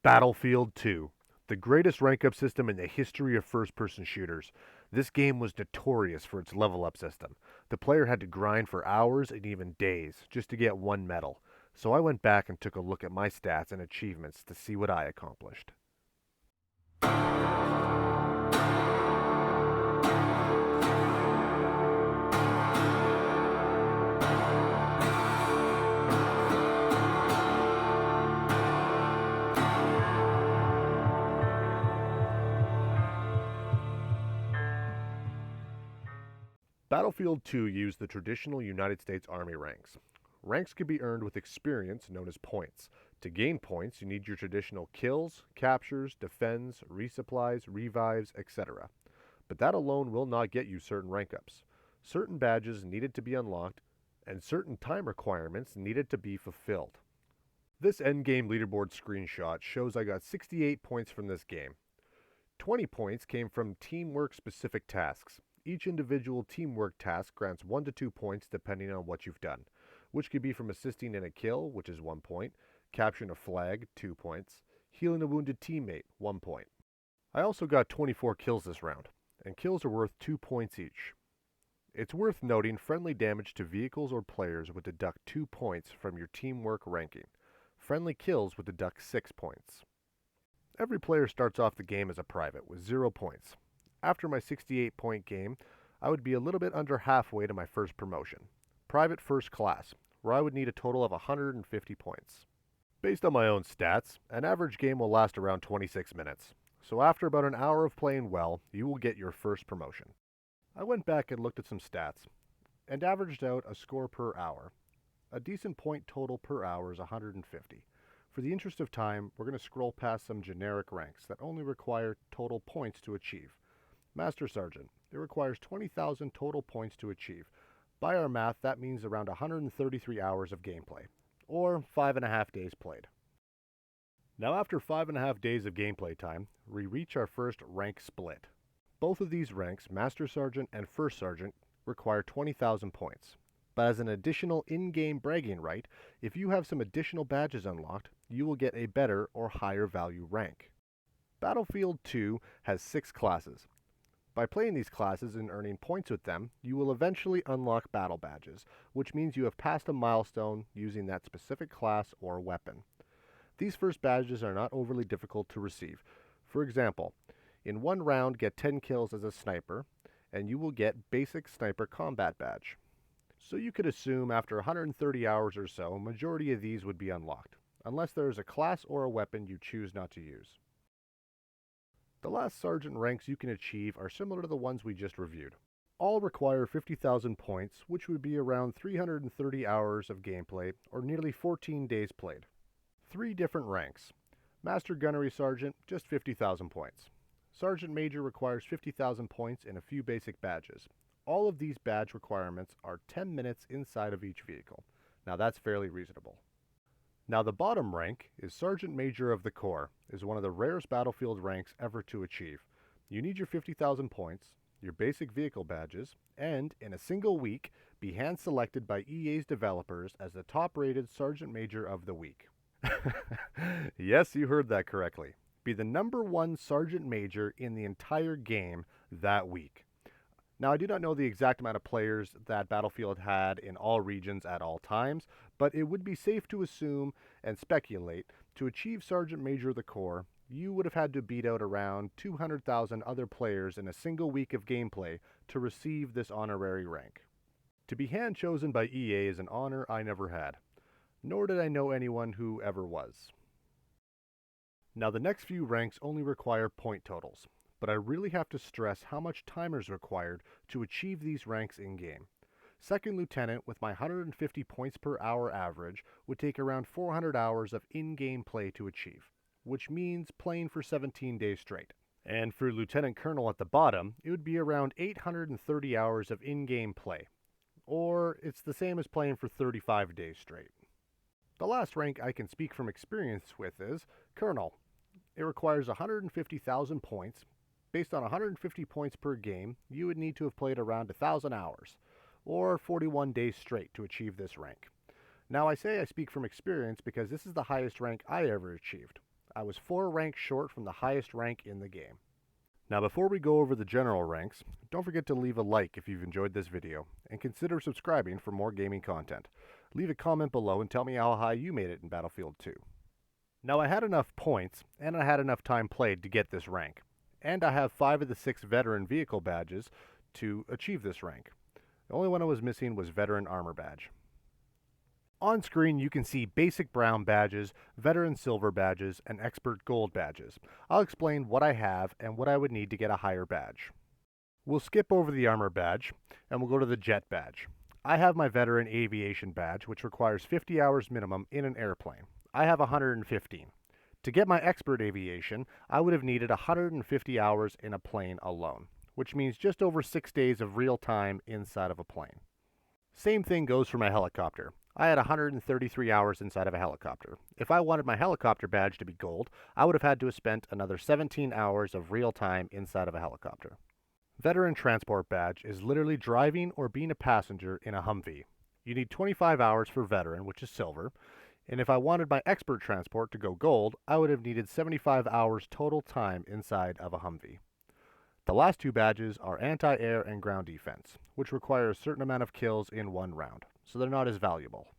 Battlefield 2, the greatest rank up system in the history of first person shooters. This game was notorious for its level up system. The player had to grind for hours and even days just to get one medal. So I went back and took a look at my stats and achievements to see what I accomplished. Battlefield 2 used the traditional United States Army ranks. Ranks could be earned with experience known as points. To gain points, you need your traditional kills, captures, defends, resupplies, revives, etc. But that alone will not get you certain rank ups. Certain badges needed to be unlocked, and certain time requirements needed to be fulfilled. This endgame leaderboard screenshot shows I got 68 points from this game. 20 points came from teamwork specific tasks. Each individual teamwork task grants 1 to 2 points depending on what you've done, which could be from assisting in a kill, which is 1 point, capturing a flag, 2 points, healing a wounded teammate, 1 point. I also got 24 kills this round, and kills are worth 2 points each. It's worth noting friendly damage to vehicles or players would deduct 2 points from your teamwork ranking. Friendly kills would deduct 6 points. Every player starts off the game as a private with 0 points. After my 68 point game, I would be a little bit under halfway to my first promotion, Private First Class, where I would need a total of 150 points. Based on my own stats, an average game will last around 26 minutes, so after about an hour of playing well, you will get your first promotion. I went back and looked at some stats, and averaged out a score per hour. A decent point total per hour is 150. For the interest of time, we're going to scroll past some generic ranks that only require total points to achieve. Master Sergeant. It requires 20,000 total points to achieve. By our math, that means around 133 hours of gameplay, or 5.5 days played. Now after 5.5 days of gameplay time, we reach our first rank split. Both of these ranks, Master Sergeant and First Sergeant, require 20,000 points. But as an additional in-game bragging right, if you have some additional badges unlocked, you will get a better or higher value rank. Battlefield 2 has 6 classes. By playing these classes and earning points with them, you will eventually unlock battle badges, which means you have passed a milestone using that specific class or weapon. These first badges are not overly difficult to receive. For example, in one round get 10 kills as a sniper, and you will get Basic Sniper Combat Badge. So you could assume after 130 hours or so, majority of these would be unlocked, unless there is a class or a weapon you choose not to use. The last sergeant ranks you can achieve are similar to the ones we just reviewed. All require 50,000 points, which would be around 330 hours of gameplay, or nearly 14 days played. 3 different ranks. Master Gunnery Sergeant, just 50,000 points. Sergeant Major requires 50,000 points and a few basic badges. All of these badge requirements are 10 minutes inside of each vehicle. Now that's fairly reasonable. Now the bottom rank is Sergeant Major of the Corps, is one of the rarest Battlefield ranks ever to achieve. You need your 50,000 points, your basic vehicle badges, and, in a single week, be hand-selected by EA's developers as the top-rated Sergeant Major of the week. Yes, you heard that correctly. Be the #1 Sergeant Major in the entire game that week. Now, I do not know the exact amount of players that Battlefield had in all regions at all times, but it would be safe to assume and speculate to achieve Sergeant Major of the Corps, you would have had to beat out around 200,000 other players in a single week of gameplay to receive this honorary rank. To be hand-chosen by EA is an honor I never had, nor did I know anyone who ever was. Now, the next few ranks only require point totals, but I really have to stress how much time is required to achieve these ranks in-game. Second Lieutenant, with my 150 points per hour average, would take around 400 hours of in-game play to achieve, which means playing for 17 days straight. And for Lieutenant Colonel at the bottom, it would be around 830 hours of in-game play, or it's the same as playing for 35 days straight. The last rank I can speak from experience with is Colonel. It requires 150,000 points. Based on 150 points per game, you would need to have played around 1,000 hours, or 41 days straight to achieve this rank. Now I say I speak from experience because this is the highest rank I ever achieved. I was 4 ranks short from the highest rank in the game. Now before we go over the general ranks, don't forget to leave a like if you've enjoyed this video, and consider subscribing for more gaming content. Leave a comment below and tell me how high you made it in Battlefield 2. Now I had enough points, and I had enough time played to get this rank, and I have 5 of the 6 veteran vehicle badges to achieve this rank. The only one I was missing was veteran armor badge. On screen you can see basic brown badges, veteran silver badges, and expert gold badges. I'll explain what I have and what I would need to get a higher badge. We'll skip over the armor badge and we'll go to the jet badge. I have my veteran aviation badge, which requires 50 hours minimum in an airplane. I have 115. To get my expert aviation, I would have needed 150 hours in a plane alone, which means just over 6 days of real time inside of a plane. Same thing goes for my helicopter. I had 133 hours inside of a helicopter. If I wanted my helicopter badge to be gold, I would have had to have spent another 17 hours of real time inside of a helicopter. Veteran transport badge is literally driving or being a passenger in a Humvee. You need 25 hours for veteran, which is silver, and if I wanted my expert transport to go gold, I would have needed 75 hours total time inside of a Humvee. The last 2 badges are anti-air and ground defense, which require a certain amount of kills in 1 round, so they're not as valuable.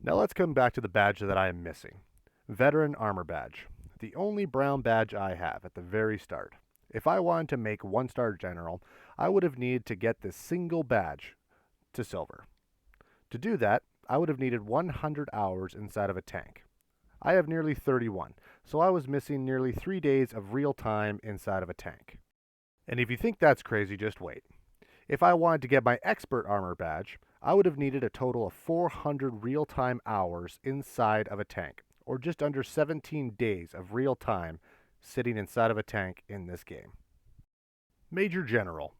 Now let's come back to the badge that I am missing. Veteran armor badge. The only brown badge I have at the very start. If I wanted to make 1-star general, I would have needed to get this single badge to silver. To do that, I would have needed 100 hours inside of a tank. I have nearly 31, so I was missing nearly 3 days of real time inside of a tank. And if you think that's crazy, just wait. If I wanted to get my expert armor badge, I would have needed a total of 400 real-time hours inside of a tank, or just under 17 days of real time sitting inside of a tank in this game. Major General.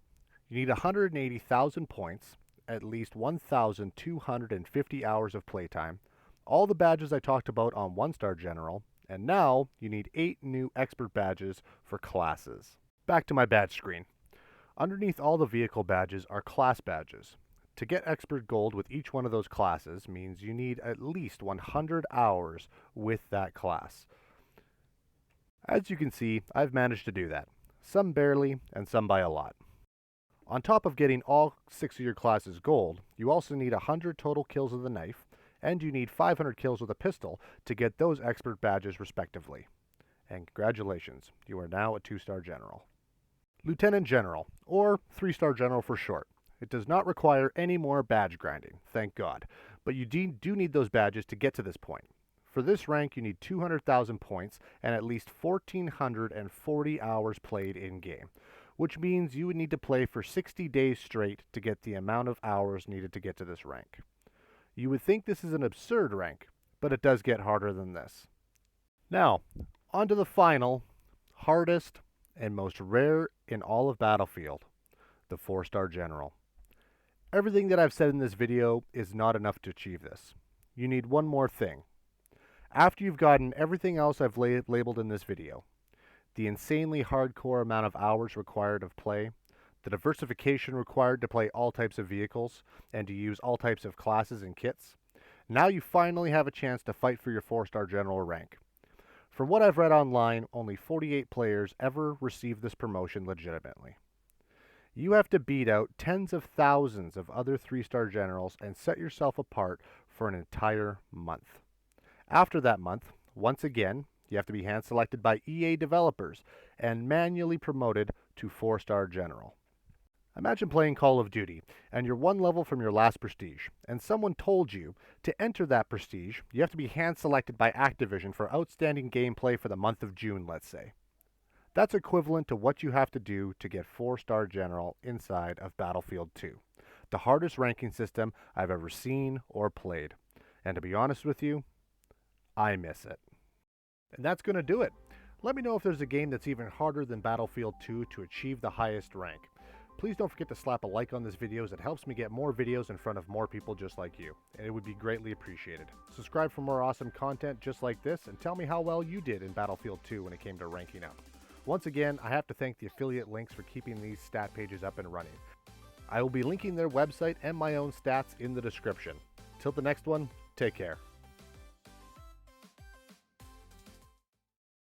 You need 180,000 points, at least 1,250 hours of playtime, all the badges I talked about on 1-star General, and now you need 8 new expert badges for classes. Back to my badge screen. Underneath all the vehicle badges are class badges. To get expert gold with each one of those classes means you need at least 100 hours with that class. As you can see, I've managed to do that. Some barely, and some by a lot. On top of getting all 6 of your classes gold, you also need 100 total kills with a knife, and you need 500 kills with a pistol to get those expert badges respectively. And congratulations, you are now a 2-star general. Lieutenant General, or 3-star general for short. It does not require any more badge grinding, thank God, but you do need those badges to get to this point. For this rank, you need 200,000 points and at least 1,440 hours played in-game, which means you would need to play for 60 days straight to get the amount of hours needed to get to this rank. You would think this is an absurd rank, but it does get harder than this. Now, on to the final, hardest, and most rare in all of Battlefield, the 4-star general. Everything that I've said in this video is not enough to achieve this. You need one more thing. After you've gotten everything else I've labeled in this video, the insanely hardcore amount of hours required of play, the diversification required to play all types of vehicles, and to use all types of classes and kits, now you finally have a chance to fight for your 4-star general rank. From what I've read online, only 48 players ever received this promotion legitimately. You have to beat out tens of thousands of other 3-star generals and set yourself apart for an entire month. After that month, once again, you have to be hand-selected by EA developers and manually promoted to 4-star general. Imagine playing Call of Duty, and you're 1 level from your last prestige, and someone told you to enter that prestige, you have to be hand-selected by Activision for outstanding gameplay for the month of June, let's say. That's equivalent to what you have to do to get 4-star general inside of Battlefield 2, the hardest ranking system I've ever seen or played. And to be honest with you, I miss it. And that's going to do it. Let me know if there's a game that's even harder than Battlefield 2 to achieve the highest rank. Please don't forget to slap a like on this video, as it helps me get more videos in front of more people just like you, and it would be greatly appreciated. Subscribe for more awesome content just like this, and tell me how well you did in Battlefield 2 when it came to ranking up. Once again, I have to thank the affiliate links for keeping these stat pages up and running. I will be linking their website and my own stats in the description. Till the next one, take care.